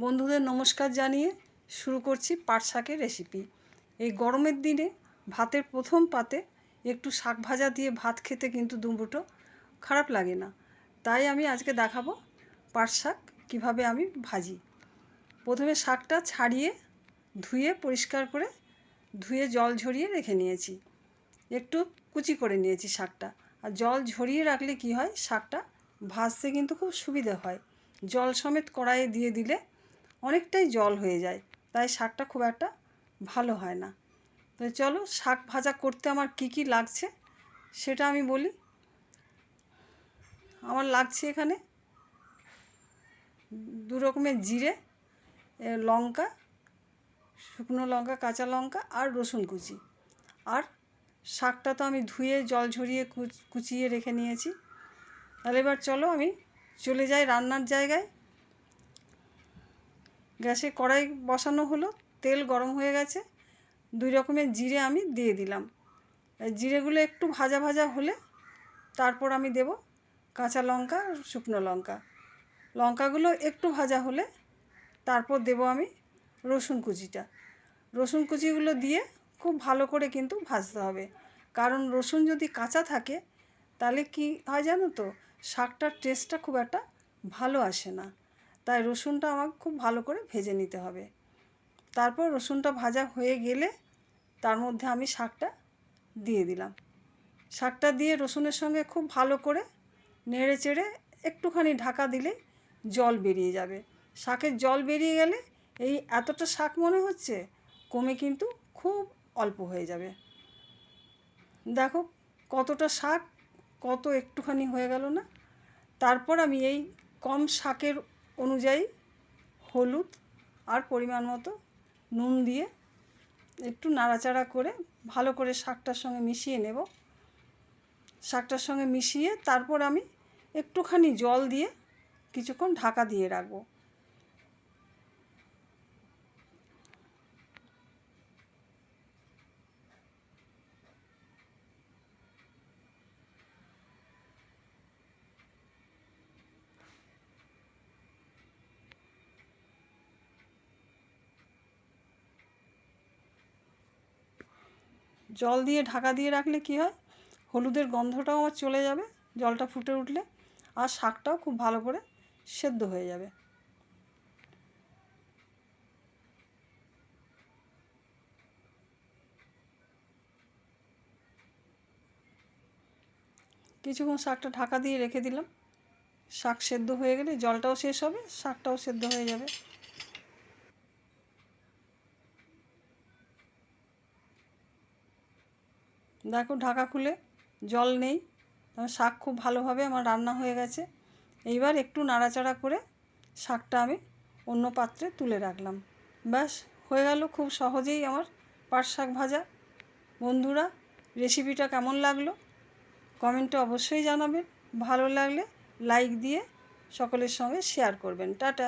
বন্ধুদের নমস্কার জানিয়ে শুরু করছি পাট শাকের রেসিপি। এই গরমের দিনে ভাতের প্রথম পাতে একটু শাক ভাজা দিয়ে ভাত খেতে কিন্তু দুমুঠো খারাপ লাগে না। তাই আমি আজকে দেখাবো পাট শাক কীভাবে আমি ভাজি। প্রথমে শাকটা ছাড়িয়ে ধুয়ে পরিষ্কার করে ধুয়ে জল ঝরিয়ে রেখে নিয়েছি, একটু কুচি করে নিয়েছি শাকটা। আর জল ঝরিয়ে রাখলে কি হয়, শাকটা ভাজতে কিন্তু খুব সুবিধে হয়। জল সমেত কড়াইয়ে দিয়ে দিলে অনেকটাই জল হয়ে যায়, তাই শাকটা খুব একটা ভালো হয় না। তো চলো শাক ভাজা করতে আমার কি কি লাগছে সেটা আমি বলি। আমার লাগছে এখানে 2 রকমের জিরে, লঙ্কা, শুকনো লঙ্কা, কাঁচা লঙ্কা আর রসুন কুচি। আর শাকটা তো আমি ধুয়ে জল ঝরিয়ে কুচিয়ে রেখে নিয়েছি। তাহলে এবার চলো আমি চলে যাই রান্নার জায়গায়। গ্যাসে কড়াই বসানো হলো, তেল গরম হয়ে গেছে। 2 রকমের জিরে আমি দিয়ে দিলাম। জিরেগুলো একটু ভাজা ভাজা হলে তারপর আমি দেব কাঁচা লঙ্কা, শুকনো লঙ্কা। লঙ্কাগুলো একটু ভাজা হলে তারপর দেব আমি রসুন কুচিটা। রসুন কুচিগুলো দিয়ে খুব ভালো করে কিন্তু ভাজতে হবে, কারণ রসুন যদি কাঁচা থাকে তাহলে কি হয় জানো তো, শাকটার টেস্টটা খুব একটা ভালো আসে না। তাই রসুনটা আমাকে খুব ভালো করে ভেজে নিতে হবে। তারপর রসুনটা ভাজা হয়ে গেলে তার মধ্যে আমি শাকটা দিয়ে দিলাম। শাকটা দিয়ে রসুনের সঙ্গে খুব ভালো করে নেড়ে চেড়ে একটুখানি ঢাকা দিলে জল বেরিয়ে যাবে। শাকের জল বেরিয়ে গেলে এই এতটা শাক মনে হচ্ছে কমে কিন্তু খুব অল্প হয়ে যাবে। দেখো কতটা শাক, কত একটুখানি হয়ে গেল না। তারপর আমি এই কম শাকের অনুযায়ী হলুদ আর পরিমাণ মতো নুন দিয়ে একটু নাড়াচাড়া করে ভালো করে শাকটার সঙ্গে মিশিয়ে নেব। শাকটার সঙ্গে মিশিয়ে তারপর আমি একটুখানি জল দিয়ে কিছুক্ষণ ঢাকা দিয়ে রাখবো। জল দিয়ে ঢাকা দিয়ে রাখলে কি হয়, হলুদের গন্ধটাও আমার চলে যাবে জলটা ফুটে উঠলে, আর শাকটাও খুব ভালো করে সেদ্ধ হয়ে যাবে। কিছুক্ষণ শাকটা ঢাকা দিয়ে রেখে দিলাম। শাক সেদ্ধ হয়ে গেলে জলটাও শেষ হবে, শাকটাও সেদ্ধ হয়ে যাবে। দেখো ঢাকা খুলে জল নেই, শাক খুব ভালোভাবে আমার রান্না হয়ে গেছে। এইবার একটু নাড়াচাড়া করে শাকটা আমি অন্য পাত্রে তুলে রাখলাম। ব্যাস হয়ে গেল খুব সহজেই আমার পাট শাক ভাজা। বন্ধুরা, রেসিপিটা কেমন লাগলো কমেন্টে অবশ্যই জানাবেন। ভালো লাগলে লাইক দিয়ে সকলের সঙ্গে শেয়ার করবেন। টাটা।